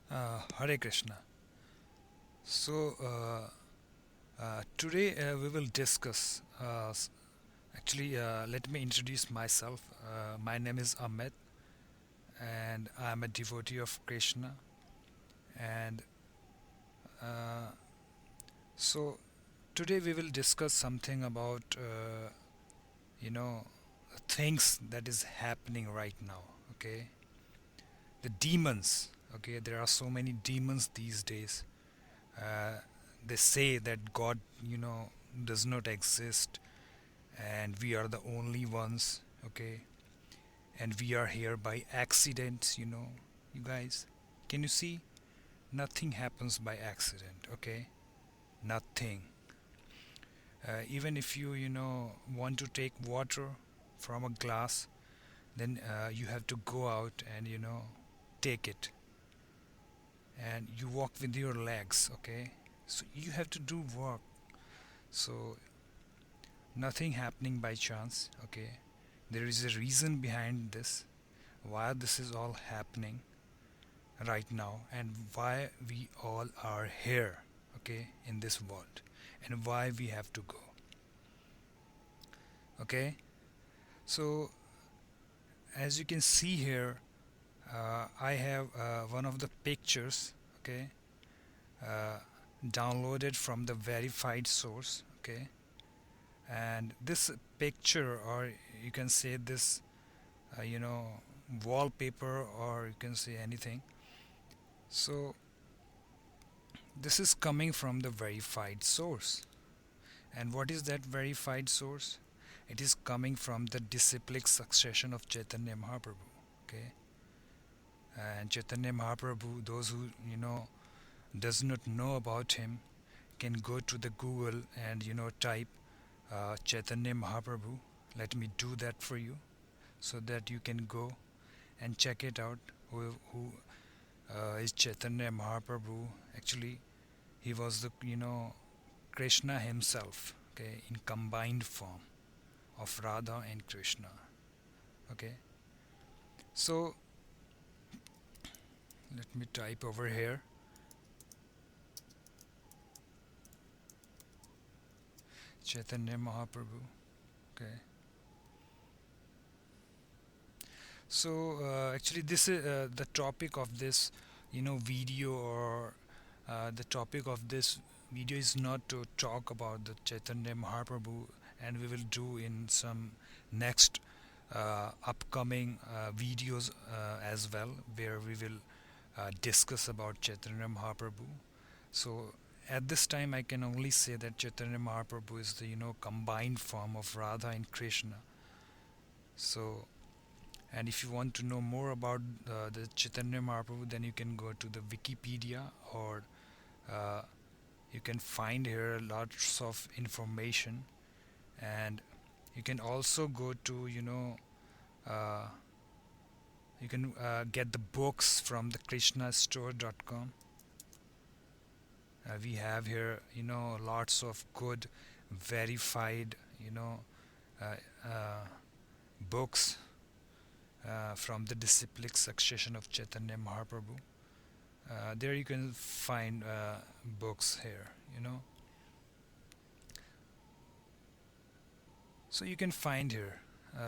Hare Krishna. Today we will discuss. Let me introduce myself. My name is Ahmed, and I am a devotee of Krishna. And uh, so today we will discuss something about you know things that is happening right now. Okay, the demons. Okay, there are so many demons these days. Uh, they say that God, does not exist, and we are the only ones. Okay, and we are here by accident. You guys, can you see? Nothing happens by accident. Okay, nothing. Even if you want to take water from a glass, then you have to go out and take it, and you walk with your legs. Okay, so you have to do work. So nothing happening by chance. Okay, there is a reason behind this, why this is all happening right now, and why we all are here, okay, in this world, and why we have to go. Okay, so as you can see here, I have one of the pictures, okay, uh, downloaded from the verified source. Okay, and this picture, or you can say this, uh, you know wallpaper, or you can say anything. So this is coming from the verified source. And what is that verified source? It is coming from the disciplic succession of Chaitanya Mahaprabhu. Okay, and Chaitanya Mahaprabhu, those who does not know about him, can go to the Google and type Chaitanya Mahaprabhu. Let me do that for you, so that you can go and check it out. Who is Chaitanya Mahaprabhu? Actually, he was the Krishna himself. Okay, in combined form of Radha and Krishna. Okay, so let me type over here Chaitanya Mahaprabhu. Okay, so actually, this is the topic of this video, or the topic of this video is not to talk about the Chaitanya Mahaprabhu, and we will do in some next upcoming videos as well, where we will discuss about Chaitanya Mahaprabhu. So at this time, I can only say that Chaitanya Mahaprabhu is the combined form of Radha and Krishna. So, and if you want to know more about the Chaitanya Mahaprabhu, then you can go to the Wikipedia, or uh, you can find here lots of information, and you can also go to uh, you can get the books from the krishnastore.com. We have here lots of good verified uh, uh, books from the disciplic succession of Chaitanya Mahaprabhu. There you can find books here. So you can find here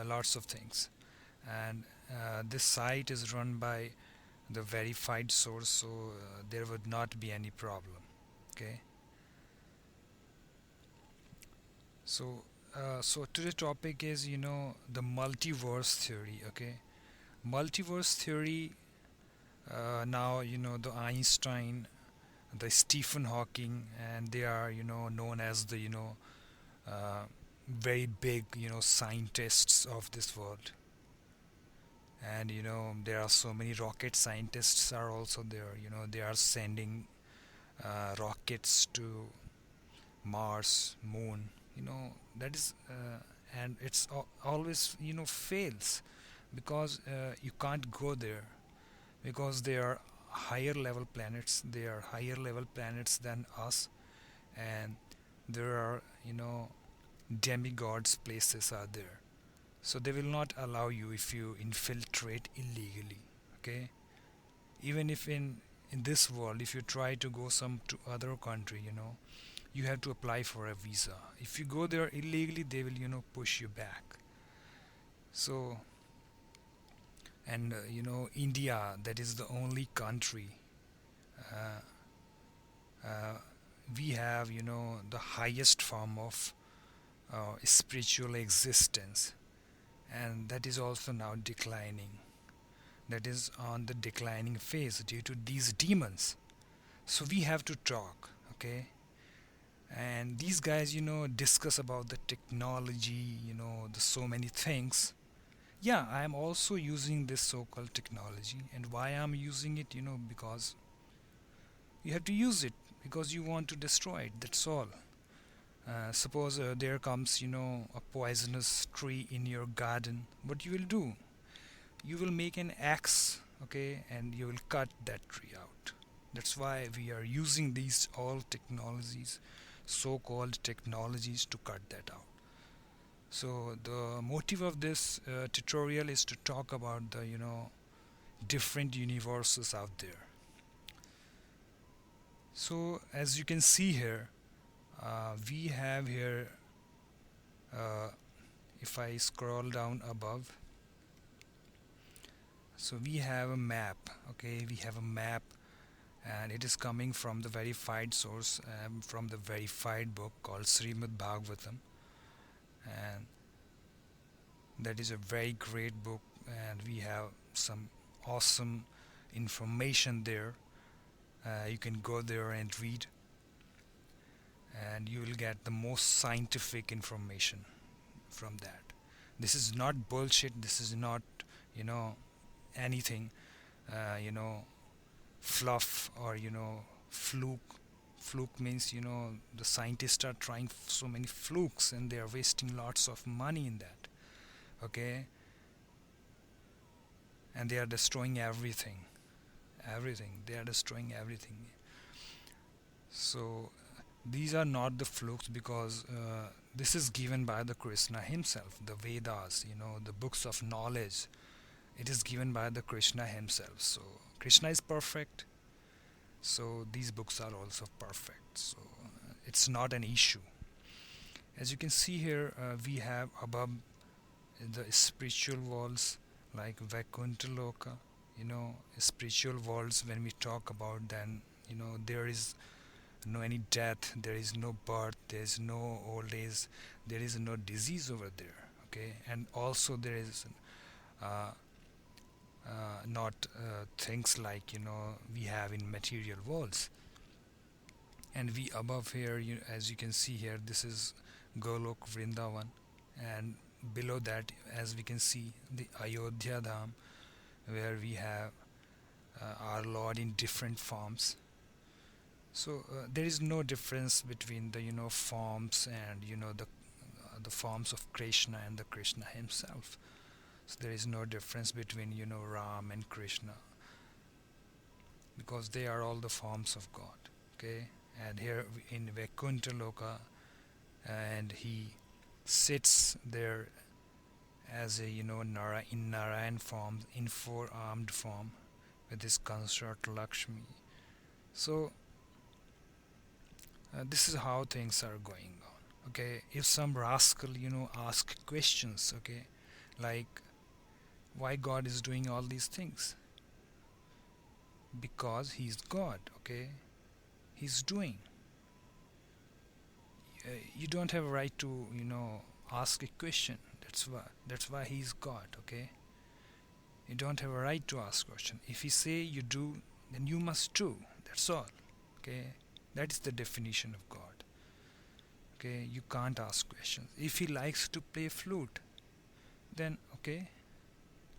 lots of things, and this site is run by the verified source, so there would not be any problem. Okay, so so today's topic is the multiverse theory. Okay, multiverse theory. Now the Einstein, the Stephen Hawking, and they are known as the very big scientists of this world. And there are so many rocket scientists are also there. They are sending rockets to Mars, Moon. That is and it's always fails, because you can't go there, because they are higher level planets. They are higher level planets than us, and there are demigods places are there, so they will not allow you if you infiltrate illegally. Okay, even if in this world, if you try to go some to other country, you have to apply for a visa. If you go there illegally, they will push you back. So, and India, that is the only country, uh, uh, we have the highest form of spiritual existence, and that is also now declining. That is on the declining phase due to these demons. So we have to talk, okay? And these guys discuss about the technology, the so many things. Yeah, I am also using this so-called technology. And why I'm using it, because you have to use it, because you want to destroy it, that's all. Suppose there comes a poisonous tree in your garden. What you will do, you will make an axe, okay, and you will cut that tree out. That's why we are using these all technologies, so-called technologies, to cut that out. So the motive of this tutorial is to talk about the different universes out there. So as you can see here, we have here, uh, if I scroll down above, so we have a map. Okay, we have a map, and it is coming from the verified source, from the verified book called Srimad Bhagavatam, and that is a very great book, and we have some awesome information there. You can go there and read, and you will get the most scientific information from that. This is not bullshit. This is not you know anything fluff or fluke. Fluke means the scientists are trying so many flukes, and they are wasting lots of money in that. Okay, and they are destroying everything. They are destroying everything. So these are not the flukes, because this is given by the Krishna himself. The Vedas, the books of knowledge, it is given by the Krishna himself. So Krishna is perfect, so these books are also perfect. So it's not an issue. As you can see here, we have above the spiritual worlds like Vaikuntha Loka, spiritual worlds. When we talk about, then there is no any death, there is no birth, there is no old age, there is no disease over there. Okay, and also there is uh, not things like we have in material worlds. And we above here, as you can see here, this is Golok Vrindavan, and below that, as we can see, the Ayodhya Dham, where we have our Lord in different forms. So there is no difference between the forms, and the forms of Krishna and the Krishna himself. So there is no difference between Ram and Krishna, because they are all the forms of God. Okay, and here in Vaikuntha Loka, and he sits there as a in Narayan form, in four-armed form, with his consort Lakshmi. So this is how things are going on. Okay, if some rascal ask questions, okay, like why God is doing all these things, because he's God. Okay, he's doing. You don't have a right to ask a question. That's why he's God. Okay, you don't have a right to ask question. If he say you do, then you must do. That's all. Okay, that is the definition of God. Okay, you can't ask questions. If he likes to play flute, then okay,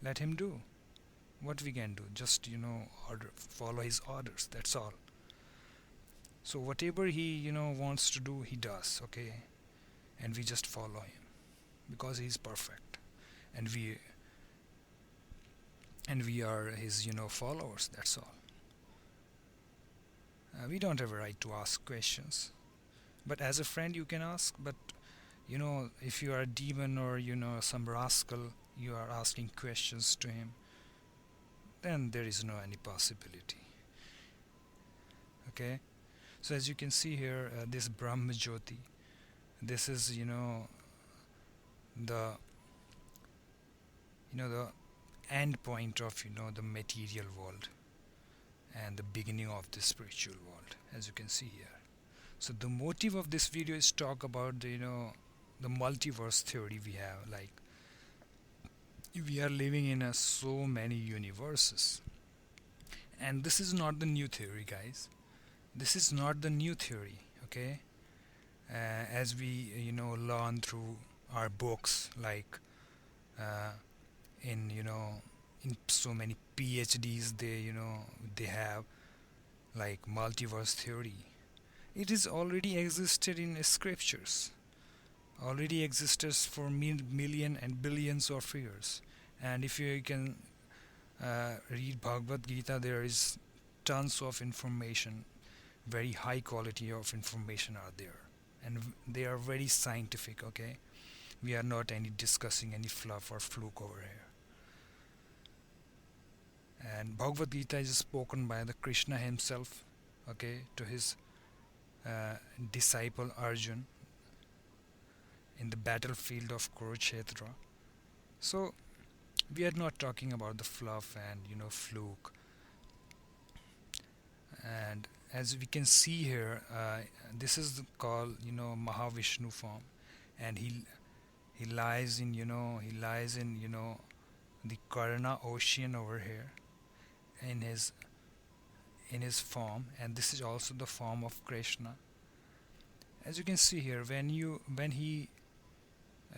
let him do. What we can do, just order, follow his orders. That's all. So whatever he wants to do, he does. Okay, and we just follow him, because he is perfect, and we are his followers. That's all. We don't have a right to ask questions, but as a friend you can ask. But if you are a demon, or some rascal, you are asking questions to him, then there is no any possibility. Okay, so as you can see here, this Brahma Jyoti, this is the the end point of the material world and the beginning of the spiritual world, as you can see here. So the motive of this video is talk about the multiverse theory we have. Like, we are living in so many universes, and this is not the new theory, guys. This is not the new theory. Okay, as we learn through our books, like uh, in in so many PhDs, they have like multiverse theory. It is already existed in scriptures, already exists for million and billions of years. And if you can read Bhagavad Gita, there is tons of information, very high quality of information are there, and they are very scientific. Okay, we are not any discussing any fluff or fluke over here. And Bhagavad Gita is spoken by the Krishna himself, okay, to his uh, disciple Arjun in the battlefield of Kurukshetra. So we are not talking about the fluff and fluke. And as we can see here, this is called Mahavishnu form, and he lies in the Karna ocean over here in his form, and this is also the form of Krishna. As you can see here,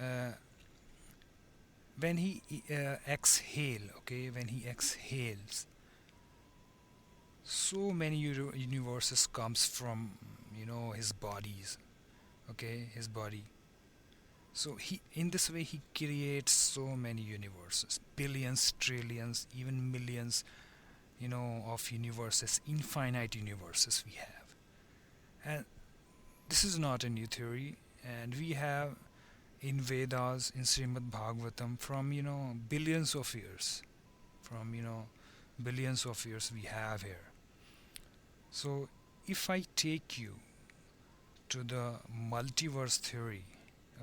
uh, when he exhale, okay, when he exhales, so many universes comes from his bodies, okay, his body. So he, in this way, he creates so many universes, billions, trillions, even millions, of universes, infinite universes we have. And this is not a new theory, and we have in Vedas, in Srimad Bhagavatam, from billions of years, from billions of years we have here. So if I take you to the multiverse theory,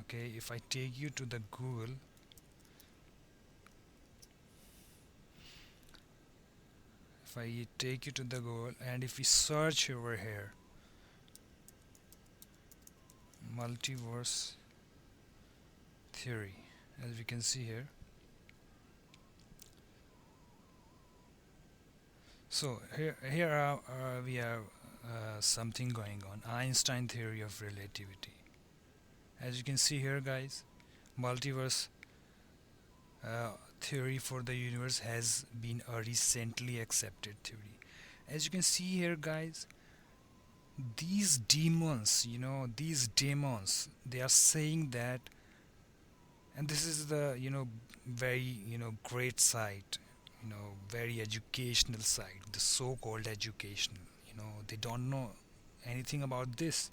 okay, if I take you to the Google, if I take you to the Google, and if we search over here, multiverse theory, as we can see here. So here we have something going on. Einstein theory of relativity. As you can see here, guys, multiverse theory for the universe has been a recently accepted theory. As you can see here, guys, these demons, they are saying that, and this is the very great site, very educational site, the so-called educational. They don't know anything about this,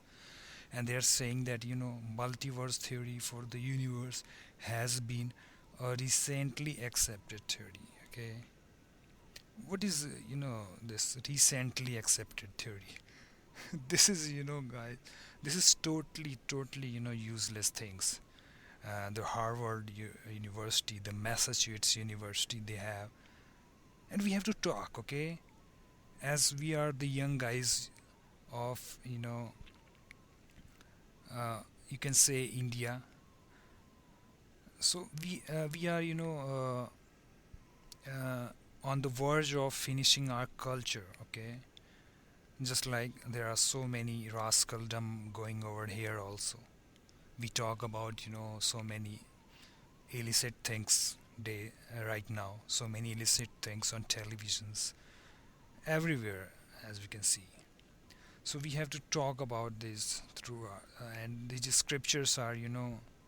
and they are saying that multiverse theory for the universe has been a recently accepted theory. Okay, what is this recently accepted theory? This is guys, this is totally useless things. The Harvard University, the Massachusetts University, they have, and we have to talk, okay, as we are the young guys of you can say India. So we are on the verge of finishing our culture, okay, just like there are so many rascaldom going over here also. We talk about so many illicit things right now, so many illicit things on televisions everywhere, as we can see. So we have to talk about this through and these scriptures are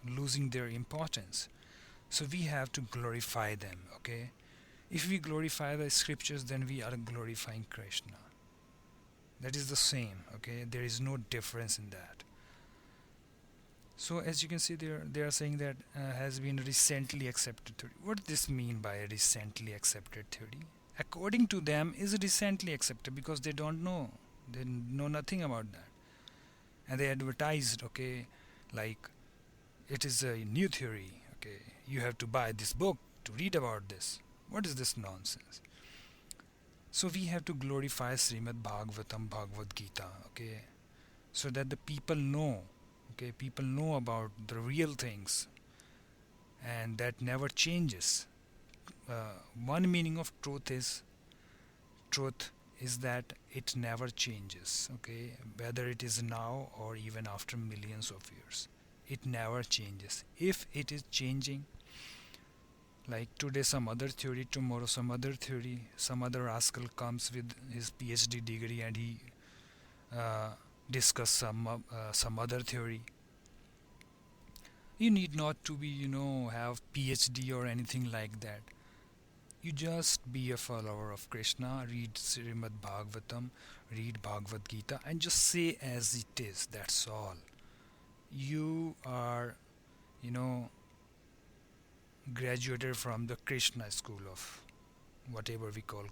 losing their importance, so we have to glorify them. Okay, if we glorify the scriptures, then we are glorifying Krishna. That is the same. Okay, there is no difference in that. So as you can see there, they are saying that has been recently accepted theory. What does this mean by a recently accepted theory? According to them, is recently accepted because they don't know. They know nothing about that. And they advertised, okay, like it is a new theory, okay, you have to buy this book to read about this. What is this nonsense? So we have to glorify Srimad Bhagavatam Bhagavad Geeta, okay, so that the people know, okay, people know about the real things, and that never changes. One meaning of truth is that it never changes, okay, whether it is now or even after millions of years. It never changes. If it is changing, like today some other theory, tomorrow some other theory, some other rascal comes with his PhD degree and he uh, discuss some other theory. You need not to be, have PhD or anything like that. You just be a follower of Krishna, read Srimad Bhagavatam, read Bhagavad Gita, and just say as it is. That's all. You are, you know, graduated from the Krishna school of whatever we call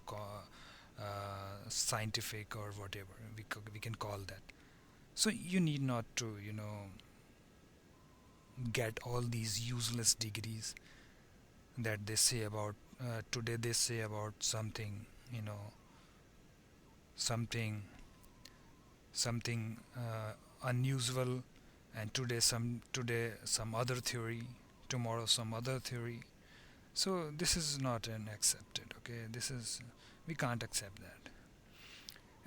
scientific or whatever we can call that. So you need not to, get all these useless degrees that they say about today. They say about something, something unusual, and today some other theory, tomorrow some other theory. So this is not an accepted. Okay, this is, we can't accept that.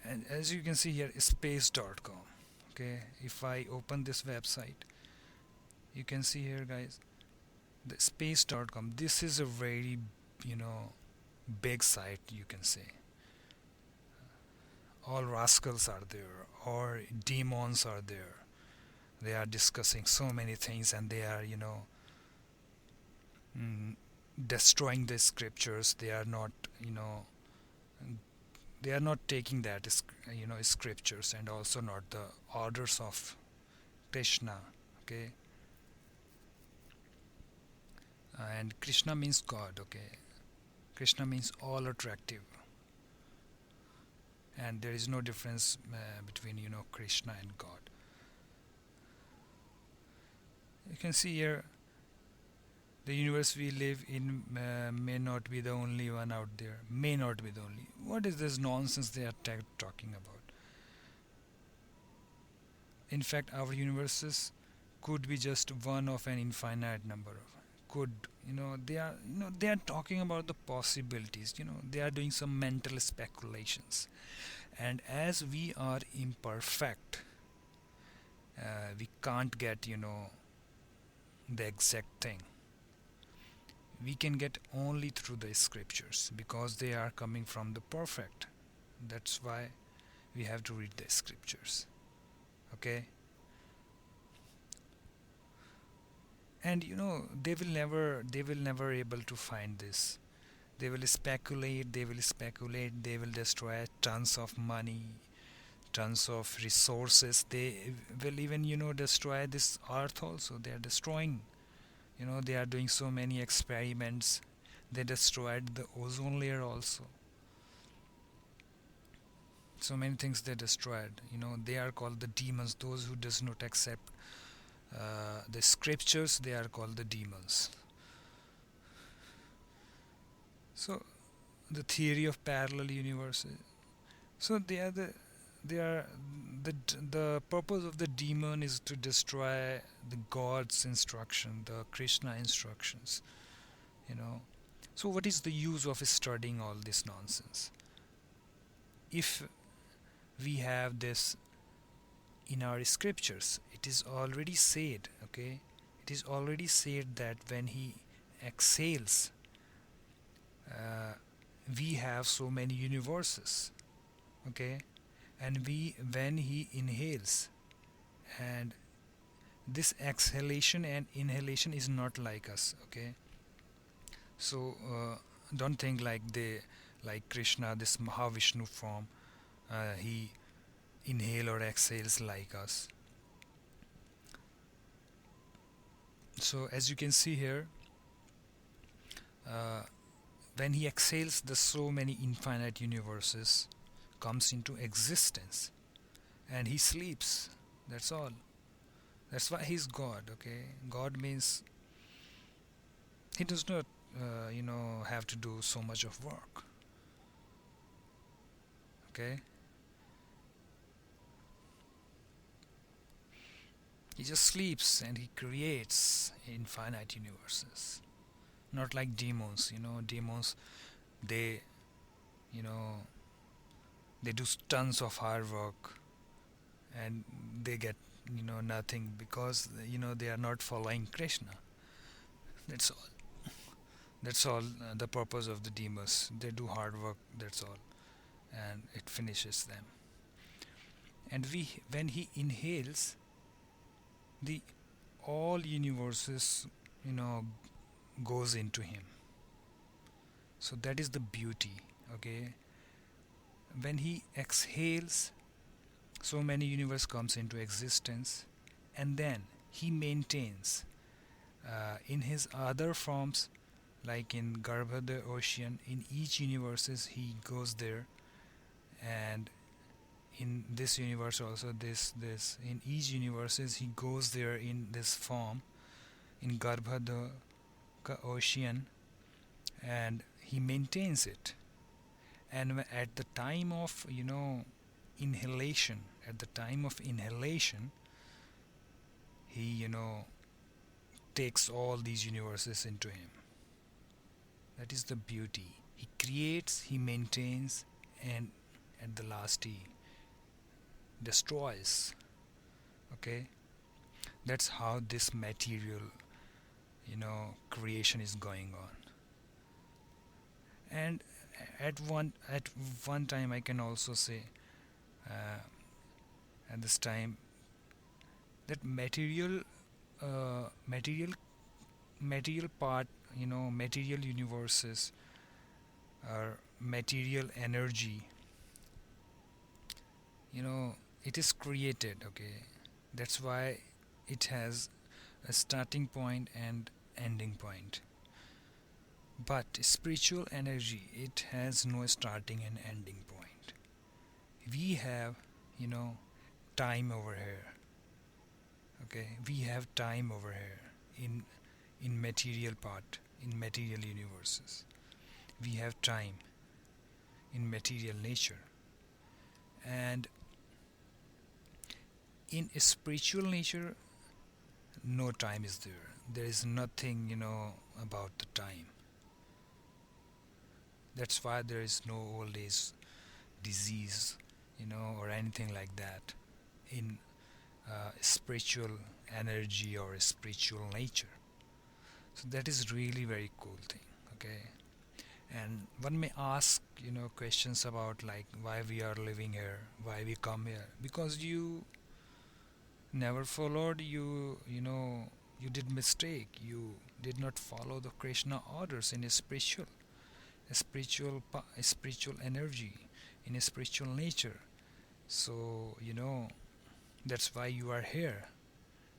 And as you can see here, space.com. Okay, if I open this website, you can see here, guys, the space.com. This is a very, you know big site, you can say. All rascals are there, or demons are there. They are discussing so many things, and they are, mm, destroying the scriptures. They are not, you know they are not taking that scriptures, and also not the orders of Krishna. Okay, and Krishna means God. Okay, Krishna means all attractive, and there is no difference between, Krishna and God. You can see here, the universe we live in may not be the only one out there. May not be the only. What is this nonsense they are talking about? In fact, our universes could be just one of an infinite number of. Could, they are talking about the possibilities. They are doing some mental speculations. And as we are imperfect, we can't get, the exact thing. We can get only through the scriptures, because they are coming from the perfect. That's why we have to read the scriptures. Okay, and they will never able to find this. They will speculate, they will destroy tons of money, tons of resources. They will even, destroy this earth also. They are destroying, they are doing so many experiments. They destroyed the ozone layer also. So many things they destroyed. They are called the demons. Those who does not accept the scriptures, they are called the demons. So the theory of parallel universes. So they are the purpose of the demon is to destroy the God's instruction, the Krishna instructions. You know. So what is the use of studying all this nonsense? If we have this in our scriptures, it is already said, okay? It is already said that when he exhales, uh, we have so many universes, okay? And when he inhales, and this exhalation and inhalation is not like us, okay? So don't think like Krishna, this Mahavishnu form, he inhale or exhales like us. So as you can see here, uh, when he exhales, the so many infinite universes comes into existence. and he sleeps. That's all. That's why he's God. Okay, God means he does not, have to do so much of work. Okay, he just sleeps and he creates infinite universes. Not like demons. Demons, they, you know, they do tons of hard work and they get, nothing because, they are not following Krishna. That's all. That's all. The purpose of the demons. They do hard work. That's all, and it finishes them. And when he inhales, the all universes, you know, goes into him. So that is the beauty. Okay, when he exhales, so many universe comes into existence, and then he maintains in his other forms, like in Garbha, the ocean. In each universes, he goes there, and in this universe also, this in each universes he goes there in this form in Garbha, the ocean, and he maintains it. And at the time of, inhalation, at the time of inhalation, he, takes all these universes into him. That is the beauty. He creates, he maintains, and at the last he destroys. Okay, that's how this material, creation is going on. And at one time, I can also say, uh, at this time, that material material part, material universes, or material energy, you know it is created. Okay, that's why it has a starting point and ending point. But spiritual energy, it has no starting and ending point. We have, you know time over here. Okay, we have time over here in material part, in material universes. We have time in material nature. And in spiritual nature, no time is there. There is nothing, about the time. That's why there is no old age disease, or anything like that in spiritual energy or spiritual nature. So that is really very cool thing. Okay, and one may ask, questions about, like, why we are living here, why we come here. Because you never followed, you did mistake. You did not follow the Krishna orders in a spiritual energy, in a spiritual nature. So, that's why you are here.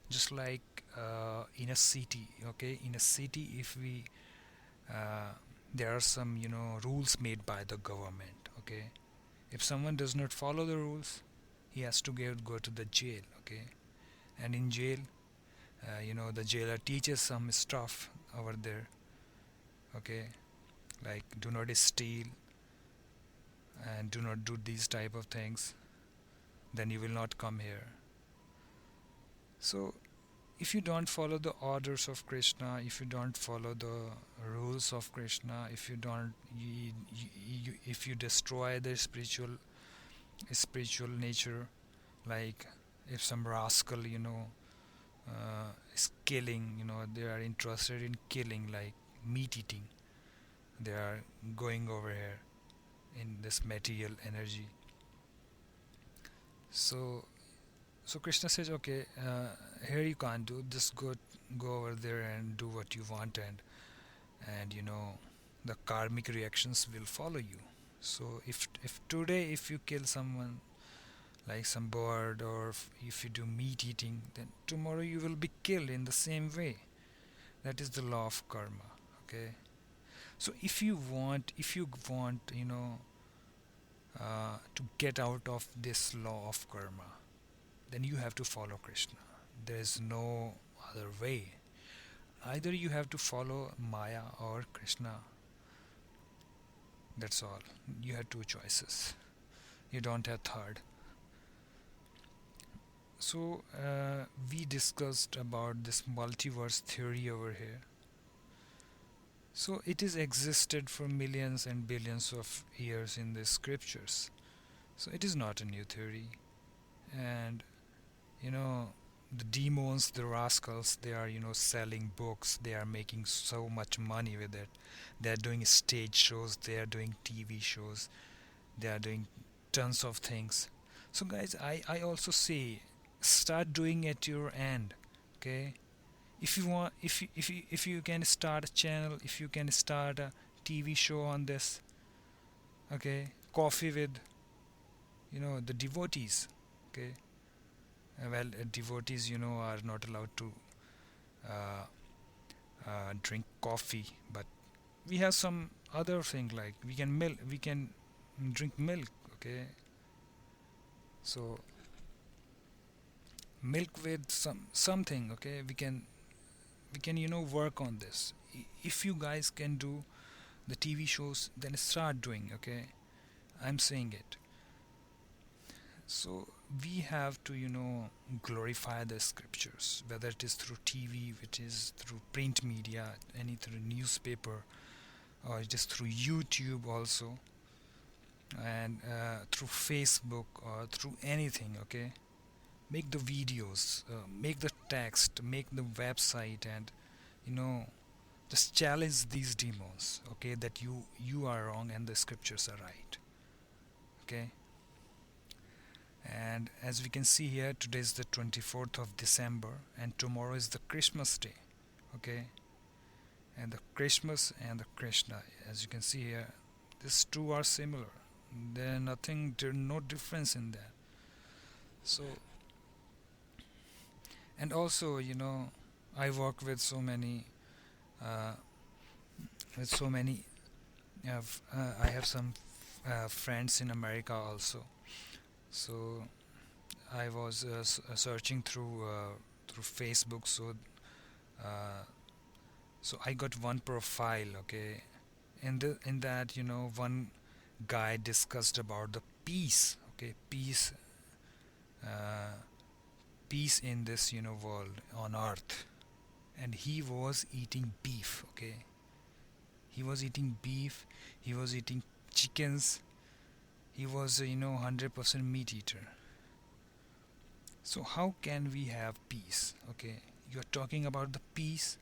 Just like in a city. Okay, in a city, if we there are some, rules made by the government. Okay, if someone does not follow the rules, he has to go to the jail. Okay, and in jail, the jailer teaches some stuff over there. Okay, like, do not steal and do not do these type of things, then you will not come here. So if you don't follow the orders of Krishna, if you don't follow the rules of Krishna, if you don't if you destroy the spiritual nature, like, if some rascal, is killing, they are interested in killing, like meat eating, they are going over here in this material energy. So so Krishna says, okay, here you can't do, just go over there and do what you want, and the karmic reactions will follow you. So if today, if you kill someone, like some bird, or if you do meat eating, then tomorrow you will be killed in the same way. That is the law of karma. Okay, so if you want to get out of this law of karma, then you have to follow Krishna. There is no other way. Either you have to follow Maya or Krishna. That's all. You have two choices. You don't have third. So we discussed about this multiverse theory over here. So it is existed for millions and billions of years in the scriptures. So it is not a new theory. And you know, the demons, the rascals, they are, selling books, they are making so much money with it. They are doing stage shows, they are doing TV shows, they are doing tons of things. So guys, I also say, start doing at your end. Okay, if you want, if you can start a channel, if you can start a TV show on this. Okay, coffee with, the devotees. Okay, devotees, are not allowed to uh, drink coffee, but we have some other thing, like we can drink milk. Okay, so milk with something. Okay, we can work on this. If you guys can do the TV shows, then start doing. Okay, I'm saying it. So we have to, glorify the scriptures, whether it is through TV, it is through print media, any through newspaper, or it is through YouTube also, and through Facebook or through anything. Okay, make the videos, make the text, make the website, and you know, just challenge these demons. Okay, that you are wrong and the scriptures are right. Okay. And as we can see here, today is the 24th of December, and tomorrow is the Christmas day. Okay, and the Christmas and the Krishna, as you can see here, these two are similar. There's no difference in that. So, and also, I work with so many, uh, with so many. I have some friends in America also. So I was searching through Facebook. Uh, so I got one profile. Okay, in that, one guy discussed about the peace. Okay, uh, peace in this, world on earth, and he was eating beef. Okay, he was eating beef. He was eating chickens. He was 100% meat eater. So how can we have peace? Okay, you're talking about the peace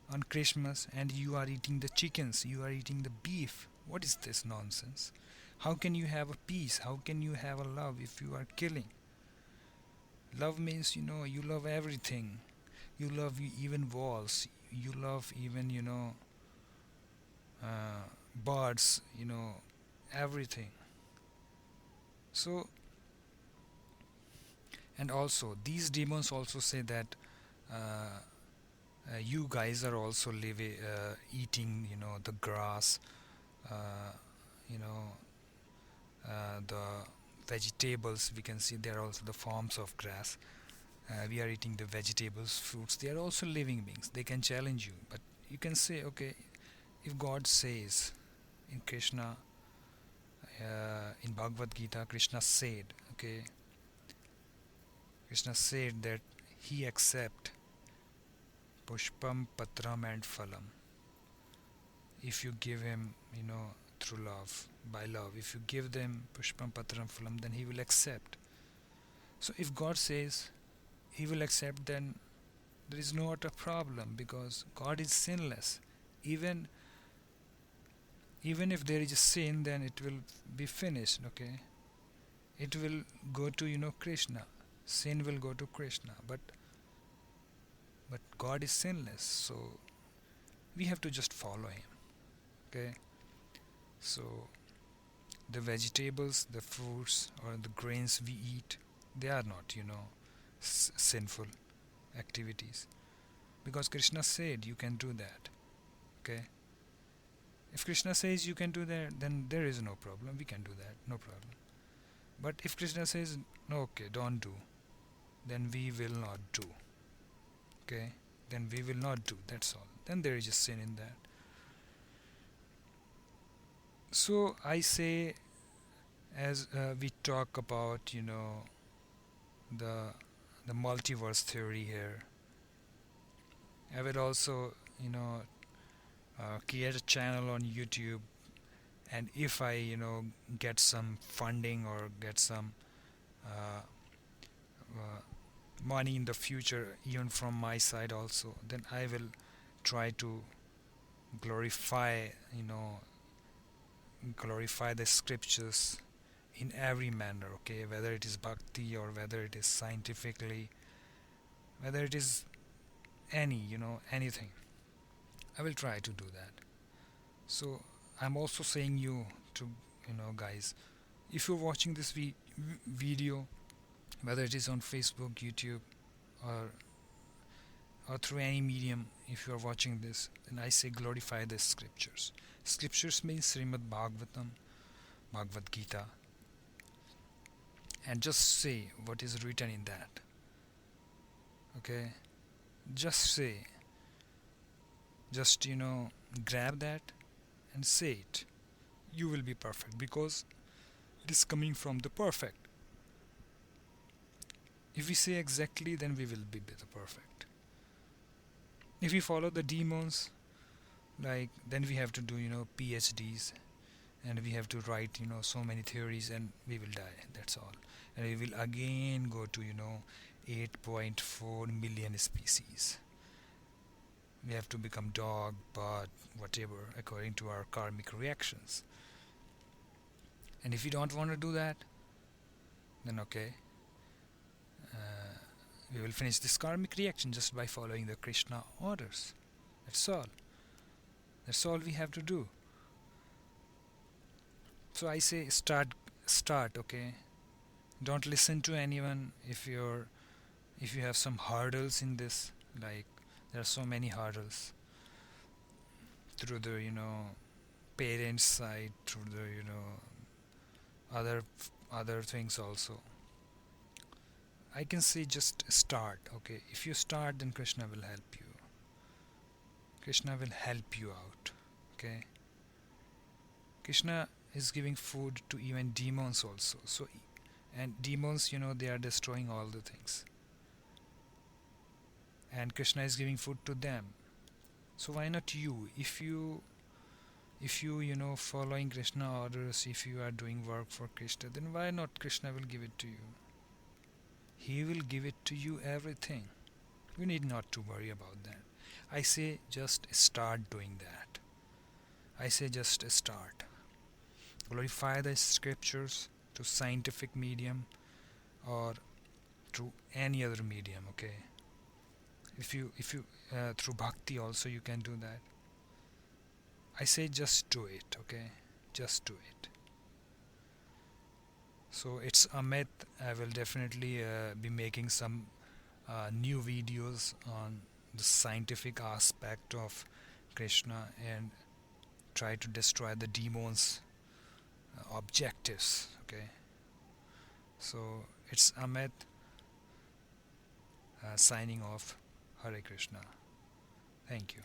on Christmas, and you are eating the chickens, you are eating the beef. What is this nonsense? How can you have a peace? How can you have a love if you are killing? Love means, you love everything. You love even walls. You love even, birds, everything. So, and also, these demons also say that you guys are also living, eating, the grass, uh, you know, the vegetables. We can see there are also the forms of grass. We are eating the vegetables, fruits. They are also living beings. They can challenge you, but you can say, okay, if God says in Krishna, in Bhagavad Gita, Krishna said that he accept pushpam, patram, and phalam. If you give him, through love, by love, if you give them pushpam, patram, phalam, then he will accept. So if God says he will accept, then there is no other problem, because God is sinless. Even even if there is a sin, then it will be finished. Okay, it will go to Krishna. Sin will go to Krishna, but God is sinless, so we have to just follow him. Okay, so the vegetables, the fruits, or the grains we eat, they are not sinful activities, because Krishna said you can do that. Okay, if Krishna says you can do that, then there is no problem. We can do that, no problem. But if Krishna says, no, okay, don't do, then we will not do. Okay? Then we will not do. That's all. Then there is a sin in that. So I say, as we talk about, the the multiverse theory here, I will also, create a channel on YouTube, and if I, get some funding or get some uh, uh, money in the future, even from my side also, then I will try to glorify, you know, glorify the scriptures in every manner. Okay, whether it is bhakti or whether it is scientifically, whether it is anything. I will try to do that. So I'm also saying you to, guys, if you're watching this video, whether it is on Facebook, YouTube, or through any medium, if you are watching this, then I say glorify the scriptures. Scriptures means Srimad Bhagavatam, Bhagavad Geeta, and just say what is written in that. Okay, just say, just grab that and say it. You will be perfect because it is coming from the perfect. If we say exactly, then we will be the perfect. If we follow the demons, like, then we have to do PhDs, and we have to write so many theories, and we will die. That's all. And we will again go to 8.4 million species. We have to become dog, bird, whatever, according to our karmic reactions. And if we don't want to do that, then okay, we will finish this karmic reaction just by following the Krishna orders. That's all. That's all we have to do. So I say start, okay? Don't listen to anyone if you have some hurdles in this, like there are so many hurdles through the parents side, through the other other things also. I can say just start, okay? If you start, then Krishna will help you. Krishna will help you out, okay? Krishna is giving food to even demons also. So, and demons, they are destroying all the things. And Krishna is giving food to them. So why not you? If you following Krishna orders, if you are doing work for Krishna, then why not Krishna will give it to you? He will give it to you everything. You need not to worry about that. I say just start doing that. I say just start. Glorify the scriptures to scientific medium or through any other medium, okay? If you through bhakti also you can do that. I say just do it, okay? Just do it. So it's Amit. I will definitely be making some new videos on the scientific aspect of Krishna and try to destroy the demons' objectives. Okay. So it's Amit signing off. Hare Krishna. Thank you.